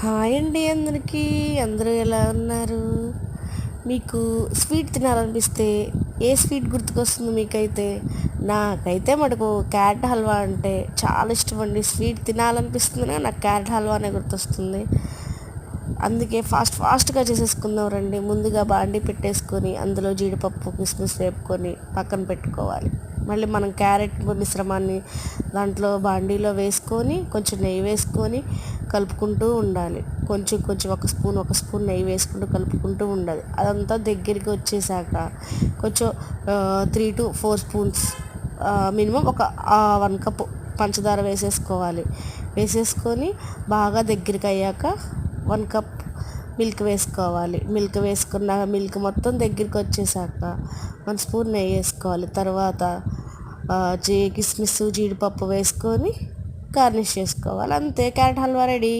Hi అండి అందరికీ. అందరూ ఎలా ఉన్నారు? మీకు స్వీట్ తినాలనిపిస్తే ఏ స్వీట్ గుర్తుకొస్తుంది మీకైతే? నాకైతే మటుకు క్యారెట్ హల్వా అంటే చాలా ఇష్టం అండి. స్వీట్ తినాలనిపిస్తుంది, నాకు క్యారెట్ హల్వానే గుర్తొస్తుంది. అందుకే ఫాస్ట్గా చేసేసుకుందాం రండి. ముందుగా బాండీ పెట్టేసుకొని అందులో జీడిపప్పు కిస్మిస్ వేపుకొని పక్కన పెట్టుకోవాలి. మళ్ళీ మనం క్యారెట్ మిశ్రమాన్ని దాంట్లో బాండీలో వేసుకొని కొంచెం నెయ్యి వేసుకొని కలుపుకుంటూ ఉండాలి. కొంచెం కొంచెం ఒక స్పూన్ నెయ్యి వేసుకుంటూ కలుపుకుంటూ ఉండాలి. అదంతా దగ్గరికి వచ్చేసాక కొంచెం 3 to 4 స్పూన్స్ మినిమం ఒక 1 కప్ పంచదార వేసేసుకోవాలి. వేసేసుకొని బాగా దగ్గరికి అయ్యాక 1 కప్ మిల్క్ వేసుకోవాలి. మిల్క్ మొత్తం దగ్గరికి వచ్చేసాక 1 స్పూన్ నెయ్యి వేసుకోవాలి. తర్వాత కిస్మిస్ జీడిపప్పు వేసుకొని గార్నిష్ చేసుకోవాలి. అంతే, క్యారెట్ హల్వా రెడీ.